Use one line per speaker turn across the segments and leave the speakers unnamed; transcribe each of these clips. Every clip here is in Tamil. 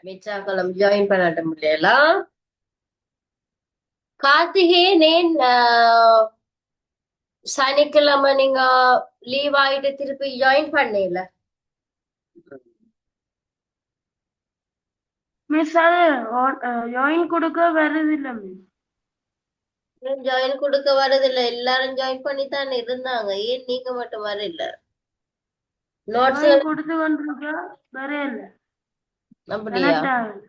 மிச்சாக்குளம் ஜாயின் பண்ண முடியல. கார்த்திகே நேன் சனிக்கிழமை நீங்க லீவ் ஆயிட்டு திருப்பி ஜாயின் பண்ணல.
மிஸ் அது ஜாயின் கொடுக்க வருது இல்ல மிஸ்.
ஜாயின் கொடுக்க வரதில்ல, எல்லாரும் ஜாயின் பண்ணித்தான் இருந்தாங்க, ஏன் நீங்க மட்டும் வரல? நோட்ஸ்
ஜாயின் கொடுத்து கொண்டிருக்க வரையில
அப்படியா?
கனெக்ட்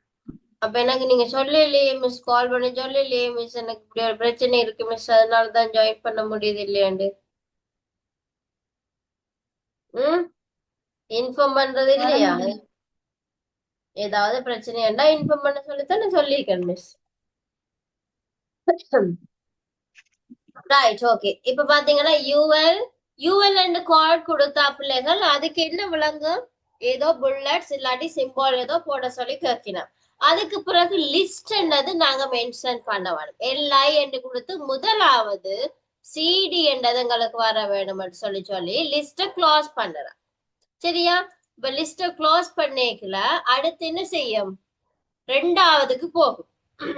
அப்ப எனக்கு நீங்க சொல்லலையே மிஸ், கால் பண்ணி சொல்லலையே மிஸ், எனக்கு இப்படி ஒரு பிரச்சனை இருக்கு மிஸ், அதனாலதான் ஜாயின் பண்ண முடியுது இல்லையாண்டு. ம் இன்ஃபார்ம் பண்றது இல்லையா?
ஆகுது.
ஏதாவது பிரச்சனையாண்டா இன்ஃபார்ம் பண்ண சொல்லித்தான் நான் சொல்லியிருக்கேன் மிஸ். Right, okay. இப்ப பாத்தீங்கன்னா யூஎல் அண்ட் கார்டு கொடுத்தா பிள்ளைகள் அதுக்கு என்ன விளங்கும்? ஏதோ புல்லட்ஸ் இல்லாட்டி சிம்பால் ஏதோ போட சொல்லி கேட்கினோம். அதுக்கு பிறகு லிஸ்ட் என்னது நாங்க மென்ஷன் பண்ண வேணும். எல்ஐ என்று கொடுத்து முதலாவது சிடி என்றது எங்களுக்கு வர வேணும் சொல்லி சொல்லி லிஸ்ட க்ளோஸ் பண்ணுறோம். சரியா? இப்ப லிஸ்ட க்ளோஸ் பண்ணிக்கல அடுத்து என்ன செய்யும்? ரெண்டாவதுக்கு போகும்.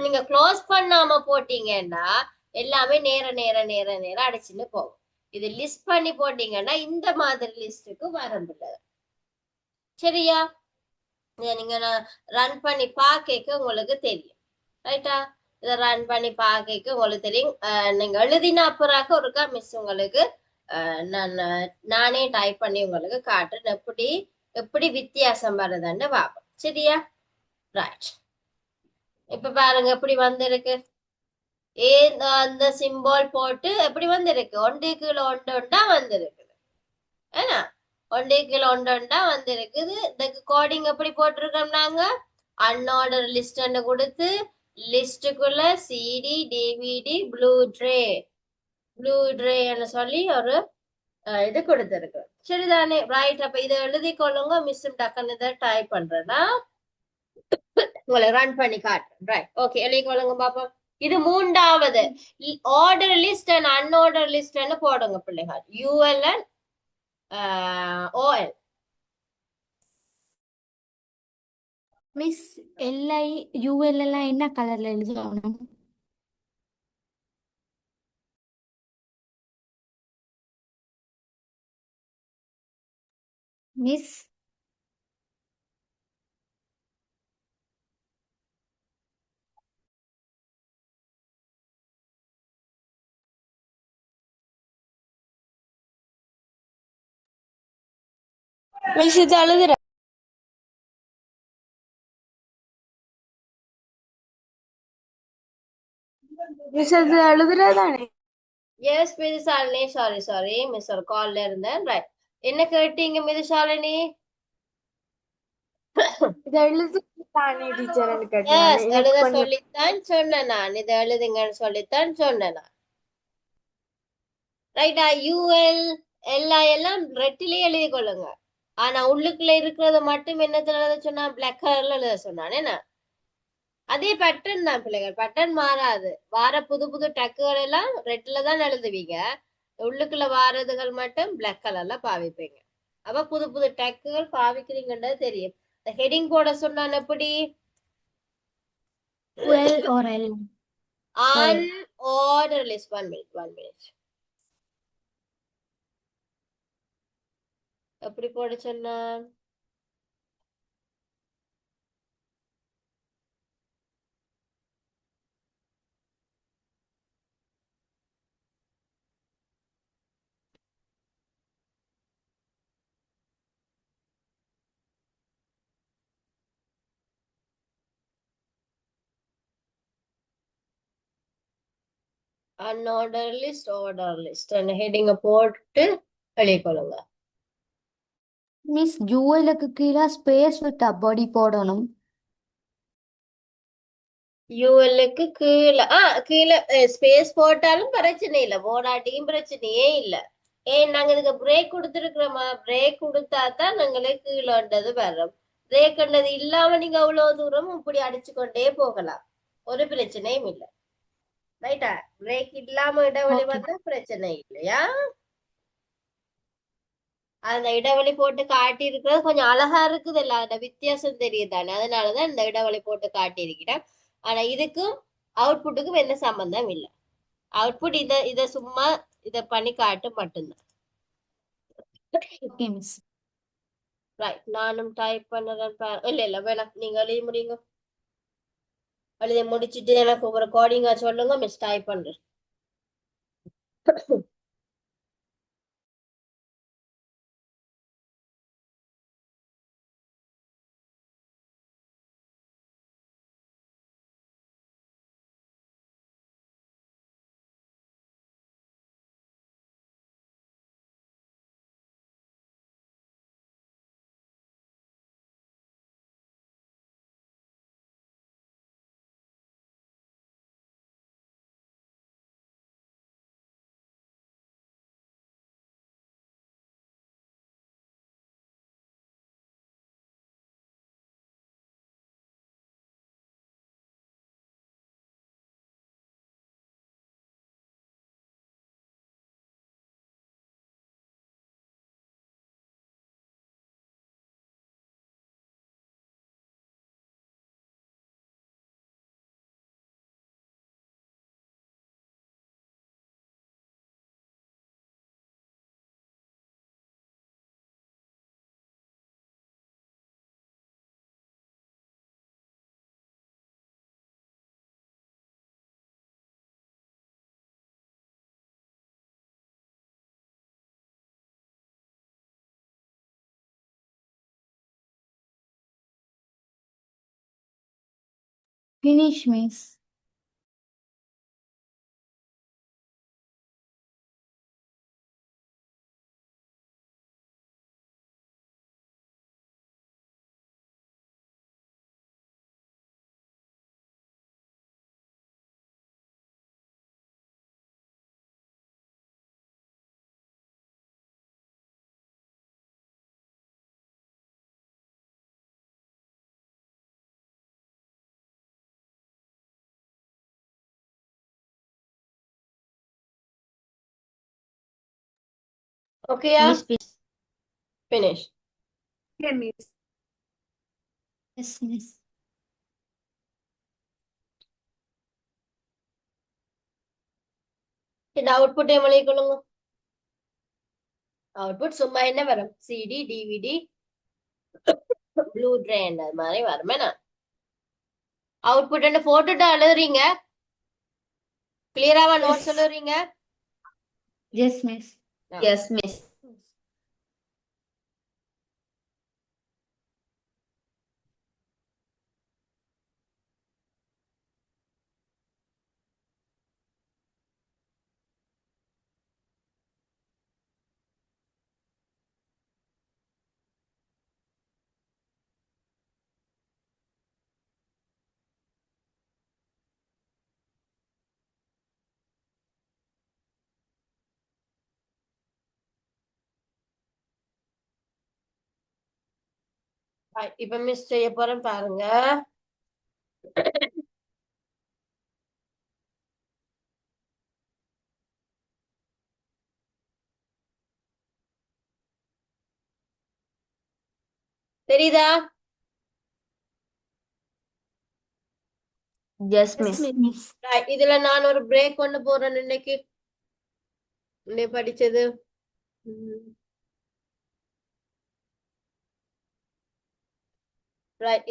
நீங்க க்ளோஸ் பண்ணாம போட்டீங்கன்னா எல்லாமே நேர நேர நேர நேர அடிச்சுன்னு போகும். இது லிஸ்ட் பண்ணி போட்டீங்கன்னா இந்த மாதிரி லிஸ்டுக்கு வர முடியாது. சரியா? இதை நீங்க ரன் பண்ணி பார்க்க உங்களுக்கு தெரியும். ரைட்டா? இதை ரன் பண்ணி பார்க்க உங்களுக்கு தெரியும். நீங்க எழுதின அப்புறாக்க ஒருக்கா மிஸ் உங்களுக்கு நான் நானே டைப் பண்ணி உங்களுக்கு காட்டுறேன் எப்படி எப்படி வித்தியாசம் வருதுன்னு பார்ப்போம். சரியா? ரைட். இப்ப பாருங்க எப்படி வந்திருக்கு. அந்த சிம்பால் போட்டு எப்படி வந்திருக்கு? ஒன்று கீழே ஒன்று ஒன்றா வந்திருக்குது. ஏன்னா 1 கீழே ஒன்று ஒன்றா வந்திருக்குது. இதுக்கு கோடிங் எப்படி போட்டிருக்கோம் நாங்க? அன்ஆர்டர் லிஸ்ட்னு கொடுத்து லிஸ்டுக்குள்ள சிடி டிவிடி ப்ளூ ட்ரேன்னு சொல்லி ஒரு இது கொடுத்துருக்கு. சரிதானே? ரைட். அப்ப இதை எழுதி கொள்ளுங்க. மிஸ் டக்குன்னு இதை டைப் பண்றேன்னா உங்களை ரன் பண்ணி காட்டுறேன். Right, okay. எழுதி கொள்ளுங்க பாப்போம். இது மூன்றாவது ஆர்டர் லிஸ்ட் அண்ட் அன்ஆர்டர் லிஸ்ட்னு போடுங்க பிள்ளைகள். UL and OL.
Miss LI UL எல்லாம் என்ன கலர்ல எழுதணும்? மிஸ்
மிஸ் இது எழுதுற மிஸ் இது எழுதுறதானே?
எஸ் மிதுசாலினி, சாரி மிஸ், ஒரு கால்ல இருந்தேன். ரைட். என்ன கேட்டீங்க மிதுசாலினி?
இது எழுதுறதானே டீச்சர்னு கேட்டேன்.
எஸ்,
எனக்கு
எழுத
கொஞ்சம்
சொல்லித்தான் சொன்னேன் நான். இதை எழுதுங்கன்னு சொல்லித்தான் சொன்னேன் நான். ரைட்டா? யூஎல் எல்லாம் ரெட்டிலேயே எழுதி கொள்ளுங்க. ஆனா உள்ளுக்குள்ள இருக்கிறத மட்டும் என்னத்துல எழுத சொன்னா? பிளாக் கலர்ல எழுத சொன்னான். என்ன? அதே பேட்டர்ன் தான் பிள்ளைகள், பேட்டர்ன் மாறாது. வார புது புது டக்குகள் எல்லாம் ரெட்ல தான் எழுதுவீங்க. உள்ளுக்குள்ள வாரதுகள் மட்டும் பிளாக் கலர்ல பாவிப்பீங்க. அப்ப புது புது டக்குகள் பாவிக்கிறீங்கன்றது தெரியும். ஹெடிங் போட சொன்னான் எப்படி?
Twelve or L?
Unordered list. 1 minute. எப்படி போட சொன்னான்? Unordered list, order list. ஹெடிங்க போட்டு எழுதிக்கொள்ளுங்க.
மிஸ் யூஎலுக்கு கீழே ஸ்பேஸ் விட்டா பாடி போடணும்.
யூஎல்லுக்கு கீழே கீழே ஸ்பேஸ் போட்டாலும் பிரச்சனை இல்லை, போடாட்டியும் பிரச்சனையே இல்லை. ஏன் நாங்க இதுக்கு பிரேக் கொடுத்துருக்கிறோமா? பிரேக் கொடுத்தா தான் நாங்களுக்கு கீழேன்றது வரும். பிரேக்ன்றது இல்லாம நீங்க அவ்வளவு தூரம் இப்படி அடிச்சு கொண்டே போகலாம், ஒரு பிரச்சனையும் இல்லை. ரைட்டா? பிரேக் இல்லாம இடைவெளி
ஓகே.
வந்தா பிரச்சனை இல்லையா? அந்த இடைவெளி போட்டு காட்டி இருக்கிறது கொஞ்சம் அழகா இருக்குது இல்ல, அந்த வித்தியாசம் தெரியுதானே, அதனாலதான் இந்த இடைவெளி போட்டு காட்டி இருக்கிறேன். ஆனா இதுக்கும் அவுட்புட்டுக்கும் எந்த சம்பந்தம் இல்லை. அவுட்புட் இத சும்மா இத பண்ணி காட்டு மட்டும்தான்.
Okay miss.
ரைட், நானும் டைப் பண்ணுறேன். இல்ல இல்ல வேணாம், நீங்க எழுதி முடியுங்க. எழுதி முடிச்சிட்டு எனக்கு ஒரு கோடிங்கா சொல்லுங்க, மிஸ் டைப் பண்றேன்.
Finish miss.
ஓகேயா?
Miss.
Finish.
Okay, miss.
Yes miss.
இந்த அவுட்புட் எவ்வளவு கொள்ளுங்க. அவுட்புட் சும்மா என்ன வரும், சிடி டிவிடி ப்ளூ ட்ரெயின் அது மாதிரி வருமே. நான் அவுட்புட் போட்டுட்டு எழுதுறீங்க, கிளியராவா நோட்ஸ்
Yes.
எழுதுறீங்க.
Yes miss.
Yes, miss.
இப்ப மிஸ் செய்ய போறேன் பாருங்க. தெரியுதா?
Yes,
Yes
miss.
miss.
இதுல நான் ஒரு பிரேக் கொண்டு போறேன் இன்னைக்கு. இன்னைக்கு படிச்சது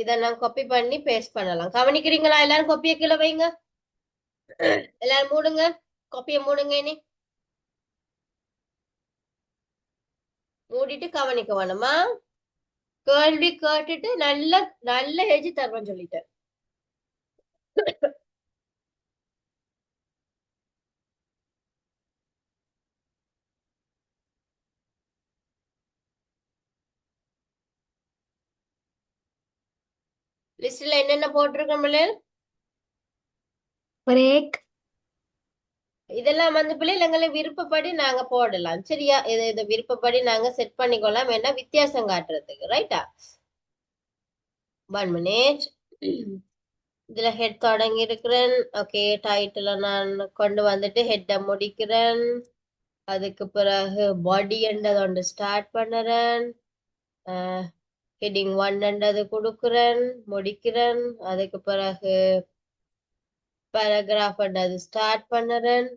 இத நான் காப்பி பண்ணி பேஸ்ட் பண்ணலாம். கவனிக்கிறீங்களா? எல்லாரும் காப்பியை கீழே வைங்க. எல்லாரும் மூடுங்க, காப்பியை மூடுங்க. இனி மூடிட்டு கவனிக்க வேணுமா? கேள்வி கேட்டுட்டு நல்ல நல்ல எழுதி தருவேன்னு சொல்லிட்டேன். லிஸ்ட்ல என்னென்ன போட்டிருக்கோம்ல,
Break.
இதெல்லாம் வந்து பிள்ளைகள் எங்களை விருப்பப்படி நாங்க போடலாம். சரியா? இது விருப்பப்படி நாங்க செட் பண்ணிக்கொள்ளலாம், வேணா வித்தியாசம் காட்டுறதுக்கு. ரைட்டா? 1 minute. இதுல ஹெட் தொடங்கி இருக்கிறேன். ஓகே, டைட்டில நான் கொண்டு வந்துட்டு ஹெட்ட முடிக்கிறேன். அதுக்கு பிறகு பாடி என்றது ஒன்று ஸ்டார்ட் பண்ணுறேன். ஹெட்டிங் 1 என்றது கொடுக்குறேன், முடிக்கிறேன். அதுக்கு பிறகு பேராகிராஃப் என்றது ஸ்டார்ட் பண்ணுறேன்.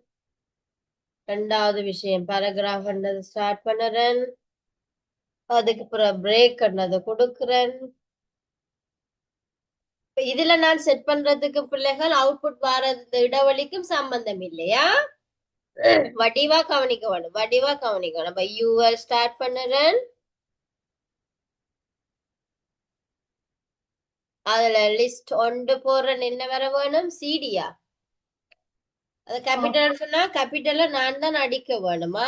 ரெண்டாவது விஷயம் பேராகிராஃப் என்றது ஸ்டார்ட் பண்ணுறேன். அதுக்கு பிறகு பிரேக் என்றது கொடுக்குறேன். இதுல நான் செட் பண்றதுக்கு பிள்ளைகள் அவுட்புட் வாரது இந்த இடைவெளிக்கும் சம்பந்தம் இல்லையா? வடிவா கவனிக்க வேணும், வடிவா கவனிக்கணும். அப்ப யூஎல் ஸ்டார்ட் பண்ணுறேன். அதுல லிஸ்ட் ஒன்று போடுறேன். என்ன வர வேணும்? சிடியா? அது கேபிட்டல் சொன்னா கேபிட்டல்ல நான் தான் அடிக்க வேணுமா?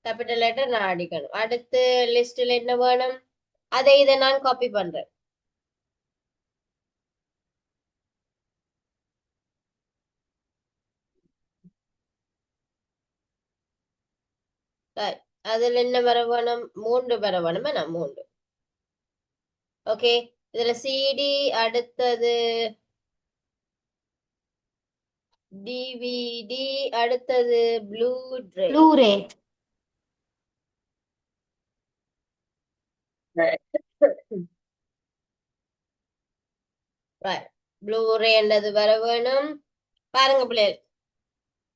கேபிட்டல் லெட்டர் நான் அடிக்கணும். அடுத்து லிஸ்ட்ல என்ன வேணும்? இதை நான் காப்பி பண்றேன். Right. அதுல என்ன வர வேணும்? 3 வர வேணும். நான் 3. ஓகே, இதுல சிடி, அடுத்தது டிவிடி, அடுத்தது ப்ளூ ட்ரே.
Blu-ray.
ப்ளூரே என்றது வர வேணும். பாருங்க பிள்ளைகள்,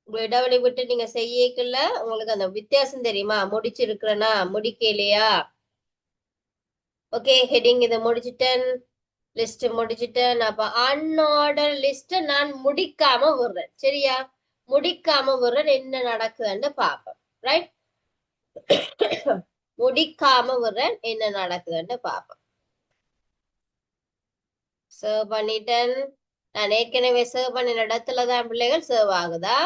இடைவெளி விட்டு நீங்க செய்யக்கல உங்களுக்கு அந்த வித்தியாசம் தெரியுமா? முடிச்சிருக்கிறேனா முடிக்கலையா? ஓகே, ஹெட்டிங் இதை முடிச்சிட்டேன், லிஸ்ட் முடிச்சிட்டேன். அப்ப அன்ஆர்டர் லிஸ்ட் நான் முடிக்காம விடுறேன். சரியா? முடிக்காம விடுறேன். என்ன நடக்குதுன்னு பாப்பேன். ரைட்? முடிக்காம விடுறேன். என்ன நடக்குதுன்னு பாப்பேன். சர்வ் பண்ணிட்டேன். நான் ஏற்கனவே சர்வ் பண்ணின இடத்துலதான் பிள்ளைகள் சர்வ் ஆகுதா?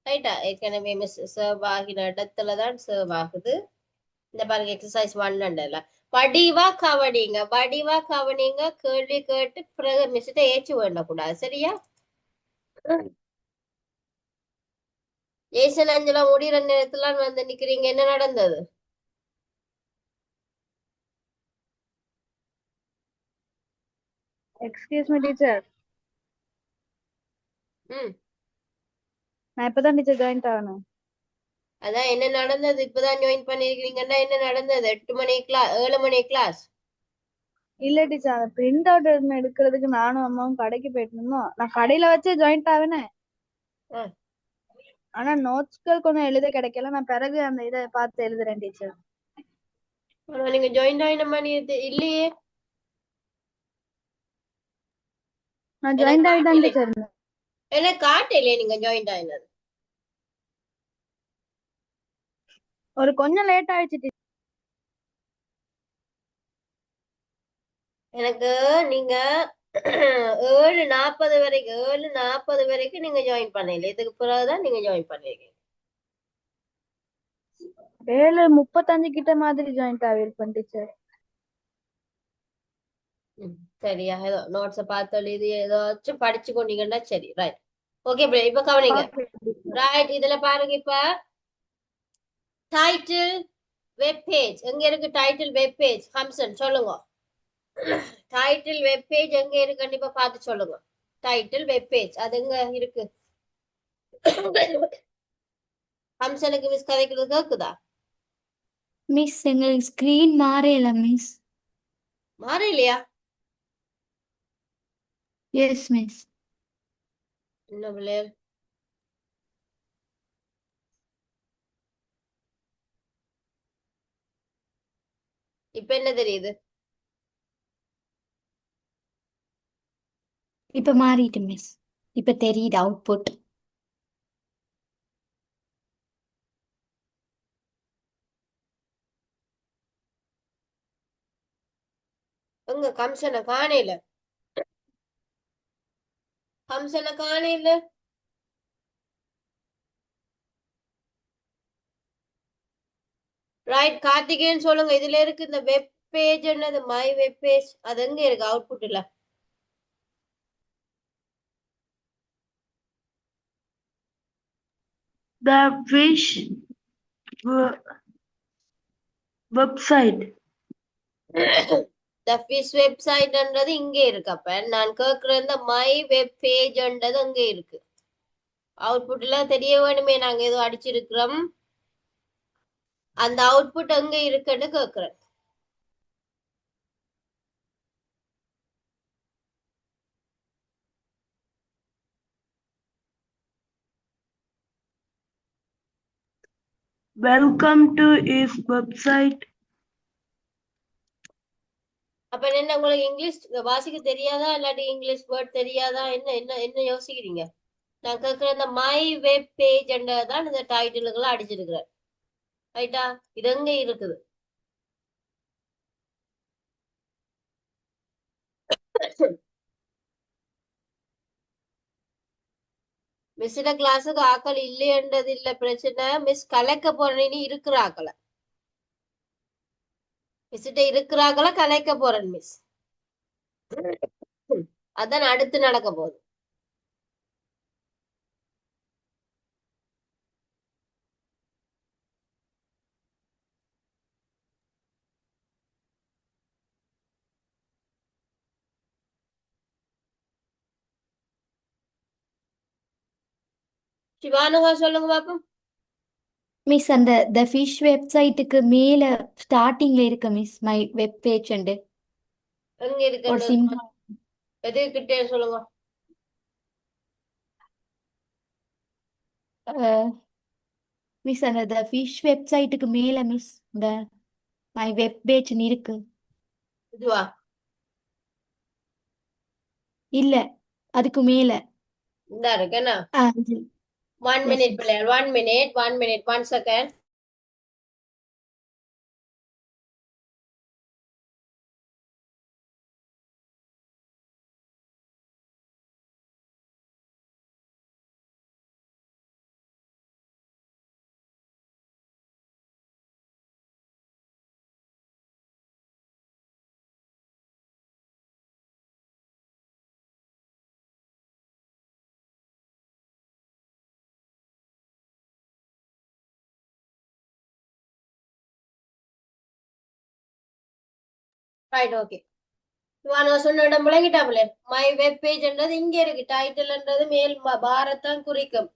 ரைட்டா? ஏற்கனவே சர்வ் ஆகின இடத்துலதான் சர்வ் ஆகுது. இந்த பாருங்க எக்ஸசைஸ் 1 வடிவா கவனிங்க, வடிவா கவனிங்க. கேள்வி கேட்டு பிறகு மிஸ்ட்ட ஏச்சு வேண்டக்கூடாது. சரியா? ஏசன் அஞ்சலா முடிகிற நேரத்துல வந்து நிக்கிறீங்க. என்ன நடந்தது?
எக்ஸ்கியூஸ் மீ டீச்சர்,
ம்
நான் இப்பதான் டீச்சர் ஜாயின் ஆகணும்.
அதான் என்ன நடந்தது? இப்பதான் ஜாயின் பண்ணிருக்கீங்கன்னா என்ன நடந்தது? 8 மணி கிளாஸ், 7 மணி கிளாஸ்.
இல்ல டீச்சர், அந்த பிரிண்ட் அவுட் எடுக்கிறதுக்கு நானும் அம்மாவும் கடைக்கு போயிட்டு இருந்தோம். நான் கடையில வச்சே ஜாயின் ஆகினேன்.
ஆ.
ஆனா நோட்ஸ்கள் கொஞ்சம் எழுத கிடைக்கல. நான் பிறகு அந்த இதை பார்த்து எழுதுறேன் டீச்சர்.
ஆனா நீங்க ஜாயின் ஆயின மாதிரி இல்லையே.
நான் ஜாயின் ஆகிதான் டீச்சர் இருந்தேன்.
எனக்கு காட்டலையே நீங்க ஜாயின் ஆயினது.
ஒரு கொஞ்சம் லேட் ஆயிடுச்சு டீச்சர்.
எனக்கு நீங்க 7:40 வரைக்கும் 7:40 வரைக்கும் நீங்க ஜாயின் பண்ணல. இதுக்கு பிறகுதான் நீங்க ஜாயின் பண்ணிருக்கீங்க.
7:35 கிட்ட மாதிரி ஜாயின் ஆகிருப்பேன் டீச்சர்.
சரியா? ஏதோ நோட்ஸ பார்த்து எழுதி ஏதாச்சும் படிச்சு கொண்டீங்கன்னா சரி. ரைட். ஓகே, இப்ப கவனிங்க. ரைட், இதுல பாருங்க. இப்ப டைட்டில் வெப் பேஜ் எங்க இருக்கு? டைட்டில் வெப் பேஜ் ஹம்சன் சொல்லுங்க. டைட்டில் வெப் பேஜ் எங்க இருக்கு? கண்டிப்பா பார்த்து சொல்லுங்க. டைட்டில் வெப் பேஜ் அது எங்க இருக்கு? ஹம்சனுக்கு மிஸ் கதைக்கிறது கேக்குதா?
மிஸ் எங்களுக்கு ஸ்கிரீன் மாறல மிஸ்.
மாறலையா?
Yes miss.
என்ன பிள்ளைகள்? இப்ப என்ன தெரியுது?
இப்ப மாறிட்டு மிஸ். இப்ப தெரியுது அவுட்புட்.
எங்க கம்சனை காணையில? கம்சனை காணையில. ரைட், கார்த்திகேயன் சொல்லுங்க. இதுல இருக்கு இந்த வெப் பேஜ் என்னது? மை வெப் பேஜ் அது எங்க இருக்கு? அவுட்புட் இல்ல.
The fish website.
The fish வெப்சைட்ன்றது இங்க இருக்கு. அப்ப நான் கேக்குற இந்த மை வெப் பேஜ்ன்றது அங்க இருக்கு. அவுட்புட்ல தெரிய வேணுமே நாங்க ஏதோ அடிச்சிருக்கிறோம். அந்த அவுட்புட் எங்க இருக்குன்னு கேக்குறேன்.
Welcome to his website.
அப்ப என்ன உங்களுக்கு இங்கிலீஷ் வாசிக்க தெரியாதா இல்லாட்டி இங்கிலீஷ் வேர்ட் தெரியாதா? என்ன என்ன என்ன யோசிக்கிறீங்க? நான் கேட்கிற இந்த மை வெப் பேஜ் தான் இந்த டைட்டிலுக்குள்ள அடிச்சிருக்கிறேன். ரைட்டா? இது எங்க இருக்குது? மிஸ்ஸிட கிளாஸுக்கு ஆக்கள் இல்லையன்றது இல்ல பிரச்சனை. மிஸ் கலைக்க போறேன்னு இருக்கிற ஆக்களை மிஸ்கிட்ட இருக்கிறாக்களை கலைக்க போறேன் மிஸ். அதான் அடுத்து நடக்க போகுது. சிவானுகா சொல்லுங்க பாப்போம்.
மிஸ் அந்த த ஃபிஷ் வெப்சைட்டுக்கு மேல ஸ்டார்டிங்ல இருக்கு மிஸ் மை வெப் பேஜ்
எங்க
ஒரு
இருக்குன்னு
சிம்பிள்.
எதுக்கிட்டே சொல்லுங்க.
மிஸ் அந்த த ஃபிஷ் வெப்சைட்டுக்கு மேல மிஸ் இந்த மை வெப் பேஜ்னு இருக்கு.
இதுவா?
இல்ல அதுக்கு மேல.
இந்த இருக்குன்னா
இது.
1
Yes,
minute
miss.
பிள்ளைகள் 1 minute 1 minute 1 second. Right, okay. Sivanuka சொன்ன இடம் விளங்கிட்டாங்களே. மை வெப் பேஜ்ன்றது இங்க இருக்கு. டைட்டில்ன்றது மேல் பாரத்தான் குறிக்கும்.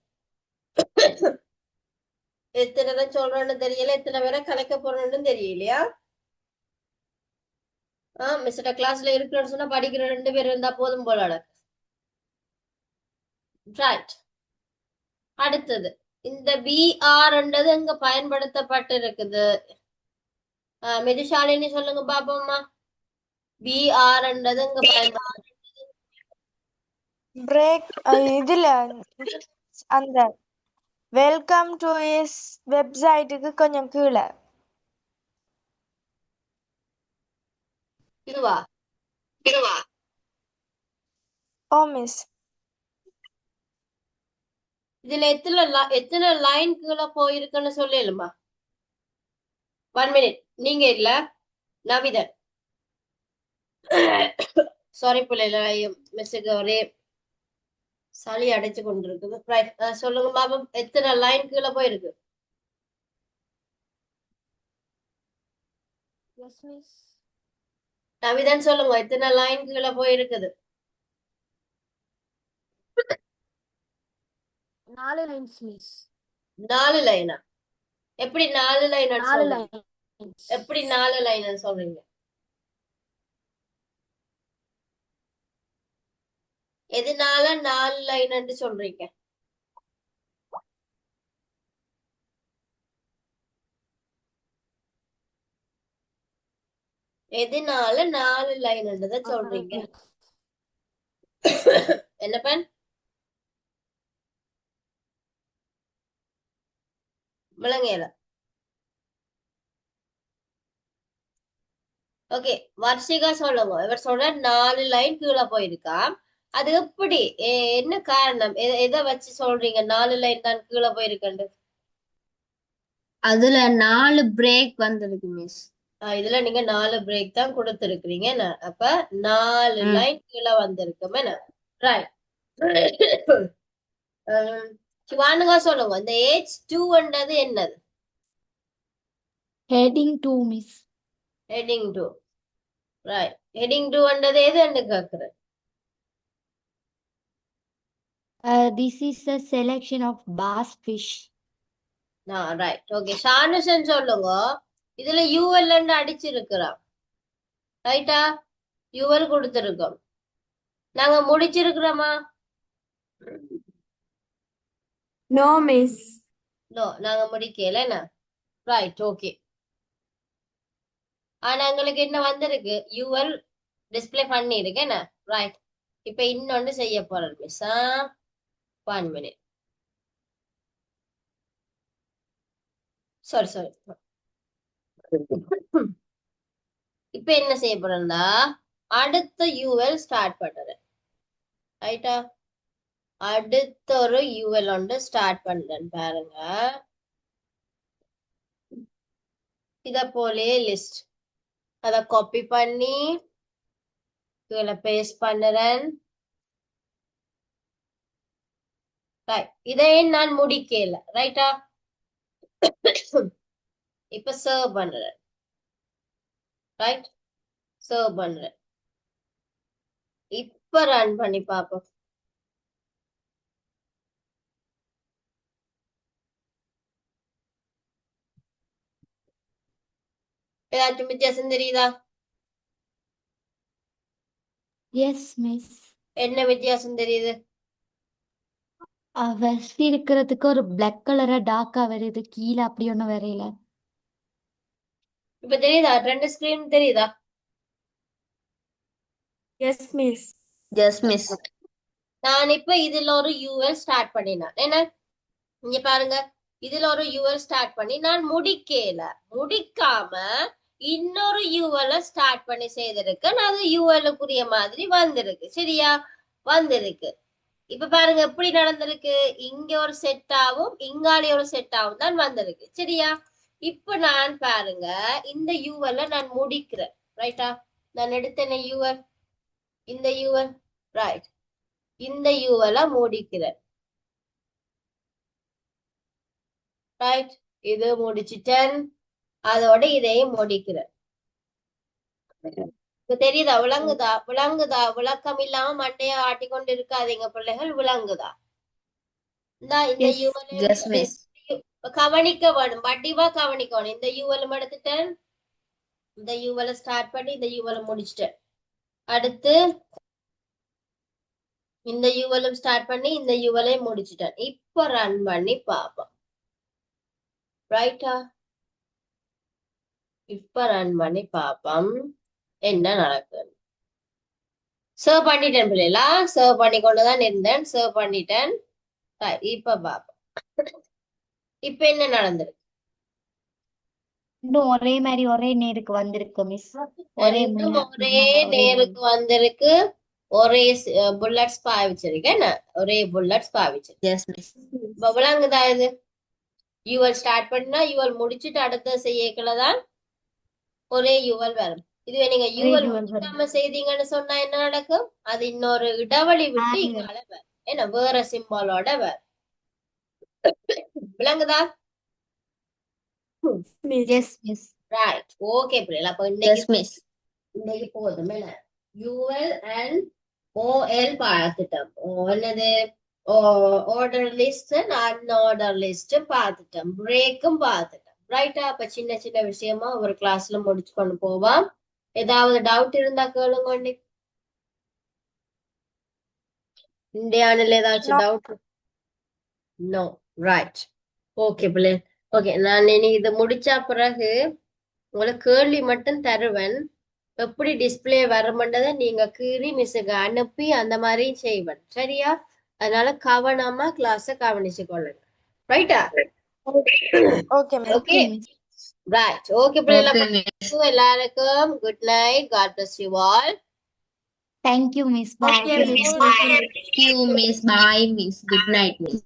எத்தனை தான் சொல்றேன்னு தெரியல, எத்தனை பேரை கலைக்க போறேன்னு தெரியலையா? மிஸ்ட கிளாஸ்ல இருக்கிறன்னு சொன்னா படிக்கிற 2 பேர் இருந்தா போதும் போல. ரைட். அடுத்தது இந்த பிஆர்ன்றது எங்க பயன்படுத்தப்பட்டு இருக்குது? மெதுஷாலினி சொல்லுங்க பாப்போம்மா. பிஆர்ன்றது எங்க பயன்படுத்த
பிரேக் இதுல அந்த வெல்கம் டு இஸ் வெப்சைட்டுக்கு கொஞ்சம் கீழே.
இதுவா?
ஓ மிஸ்.
இதுல எத்தனை லைன் கீழே போயிருக்குன்னு சொல்லலுமா? 1 minute. நீங்க இல்ல நவிதன். சாரி பிள்ளைல மிஸ்ஸுக்கு ஒரே சளி அடைச்சு கொண்டிருக்குது. ரைட், சொல்லுங்க பாபம். எத்தனை லைன் கீழே போயிருக்கு? நவிதன் சொல்லுங்க, எத்தனை லைன் கீழே போயிருக்குது?
4 லைன்ஸ் மிஸ்.
4 லைனா? எப்படி 4 லைன்
4
சொல்றீங்க?
லைன்ஸ்.
எப்படி 4 லைன் சொல்றீங்க? எதனால 4 லைன் சொல்றீங்க? எதனால 4 லைன் சொல்றீங்க? என்ன பண் விளங்கல? ஓகே, வர்ஷிகா சொல்லுங்க. இவர் சொல்ற 4 லைன் கீழே போயிருக்கா. அது எப்படி? என்ன காரணம்? எதை வச்சு சொல்றீங்க 4 லைன் தான் கீழே போயிருக்கண்டு?
அதுல 4 பிரேக் வந்திருக்கு மிஸ்.
இதுல நீங்க 4 பிரேக் தான் கொடுத்திருக்கிறீங்க. அப்ப 4 லைன் கீழே வந்திருக்கும். என்ன? ரைட். சிவானுகா சொல்லுங்க, இந்த H2ன்றது என்னது?
Heading 2 miss.
Heading 2. Right. Heading 2ன்றது எதுன்னு கேக்குறேன்.
This is a selection of bass fish.
Right okay Shanushan சொல்லுங்க இதுல யூஎல் அடிச்சிருக்கிறோம் ரைட்டா யூஎல் கொடுத்திருக்கோம் நாங்க முடிச்சிருக்கிறோமா
No, miss.
நோ நாங்க முடிக்கல என்ன ரைட் ஓகே ஆனா எங்களுக்கு என்ன வந்திருக்கு யூஎல் டிஸ்ப்ளே பண்ணிருக்கு என்ன ரைட் இப்ப இன்னொன்னு செய்ய போறேன் மிஸ் 1 மினிட் சாரி இப்ப என்ன செய்ய போறேன்னா அடுத்த யூஎல் ஸ்டார்ட் பண்றேன் ரைட்டா அடுத்த ஒரு யூஎல் ஒன்று ஸ்டார்ட் பண்றேன் பாருங்க இத போலே லிஸ்ட் அத காப்பி பண்ணி இதுல பேஸ்ட் பண்ணுறேன் ரைட் இதை நான் முடிக்கல ரைட்டா இப்ப சர்வ் பண்றேன் ரைட் சர்வ் பண்றேன் இப்ப ரன் பண்ணி பாப்போம் ஏதாச்சும் வித்தியாசம் தெரியுதா
Yes, miss.
என்ன வித்தியாசம் தெரியுது
வெஸ்ட் இருக்கிறதுக்கு ஒரு பிளாக் கலரா டார்க்கா வருது கீழே அப்படி ஒன்றும் வரையில.
இப்ப தெரியுதா 2 ஸ்கிரீன் தெரியுதா
Yes, miss.
Yes, miss.
நான் இப்ப இதுல ஒரு யூஎல் ஸ்டார்ட் பண்ணினேன் என்ன இங்க பாருங்க இதுல ஒரு யூஎல் ஸ்டார்ட் பண்ணி நான் முடிக்காம இன்னொரு யூஎல் ஸ்டார்ட் பண்ணி செய்திருக்கேன் அது யூஎல்க்குரிய மாதிரி வந்திருக்கு சரியா வந்திருக்கு இப்ப பாருங்க எப்படி நடந்திருக்கு இங்க ஒரு செட் ஆகும் இங்காலே ஒரு செட் ஆகும் தான் வந்திருக்கு சரியா இப்ப நான் பாருங்க இந்த யூஎல்ல நான் முடிக்கிறேன் ரைட்டா நான் எடுத்தேன் யூஎல் இந்த யூஎல் ரைட் இந்த யூஎல்ல முடிக்கிறேன் ரைட் இது முடிச்சிட்டேன் அதோட இதையும் முடிக்கிறேன் இப்ப தெரியுதா விளங்குதா விளக்கம் இல்லாம மண்டைய ஆட்டிக்கொண்டு இருக்காதீங்க பிள்ளைகள் விளங்குதா இந்த
Yes.
Yes, miss.
கவனிக்க வேணும் வடிவா கவனிக்கணும் இந்த யூஎல் எடுத்துட்டேன் இந்த யூஎல் ஸ்டார்ட் பண்ணி இந்த யூஎல் முடிச்சிட்டேன் அடுத்து இந்த யூஎலும் ஸ்டார்ட் பண்ணி இந்த யூஎலையும் முடிச்சிட்டேன் இப்ப ரன் பண்ணி பாப்போம் ரைட்டா இப்ப ரன் பண்ணி பாப்போம் என்ன நடக்குது சர்வ் பண்ணிட்டேன் பிள்ளைகளா சர்வ் பண்ணி கொண்டுதான் இருந்தேன் சர்வ் பண்ணிட்டேன் இப்ப பாப்போம் இப்ப என்ன நடந்திருக்கு
இன்னும் ஒரே மாதிரி ஒரே நேருக்கு வந்திருக்கு மிஸ். ஒரே
ரெண்டும் ஒரே
முன்னாடி
நேருக்கு வந்திருக்கு ஒரே புல்லட்ஸ் பாவிச்சிருக்கு என்ன ஒரே புல்லட்ஸ் பாவிச்சிருக்கு
Yes, miss.
இப்ப விளங்குதா இது யூஎல் ஸ்டார்ட் பண்ணா யூஎல் முடிச்சிட்டு அடுத்த செய்யக்கலதான் ஒரே யூஎல் வரும் இதுவே நீங்க யூஎல்
UL வரும்.
முடிக்காம செய்தீங்கன்னு சொன்னா என்ன நடக்கும் அது இன்னொரு இடைவெளி விட்டு
மாறி
இங்கால வரும் என்ன வேற சிம்பாலோட வரும் விளங்குதா
Miss.
Yes, miss.
Right okay பிள்ளைல அப்ப
Yes, miss.
இன்னைக்கு போதும் என்ன யூஎல் அண்ட் ஓஎல் பார்த்துட்டோம் என்னது ஆர்டர் லிஸ்ட் அன்ஆர்டர் லிஸ்ட் பார்த்துட்டோம் பிரேக்கும் பார்த்துட்டோம் ரைட்டா அப்ப சின்ன சின்ன விஷயமா ஒரு கிளாஸ்ல முடிச்சு கொண்டு போவோம் ஏதாவது டவுட் இருந்தா கேளுங்க இந்தியானில் ஏதாச்சும் டவுட் நோ ரைட் ஓகே பிள்ளை ஓகே நான் இனி இது முடிச்ச பிறகு உங்களுக்கு கேள்வி மட்டும் தருவேன் எப்படி டிஸ்பிளே வரமன்றதை நீங்க கீறி மிஸ்ஸுக்கு அனுப்பி அந்த மாதிரி செய்வேன் சரியா அதனால கவனமா கிளாஸ கவனிச்சு கொள்ளுங்க ரைட்டா
Okay, miss.
Okay
Okay, miss.
Right okay பிள்ளைல
Okay, miss.
எல்லாருக்கும் good night God bless you all
Thank you, miss. Bye.
Okay, miss.
Thank you, miss. Bye, miss. Good night, miss.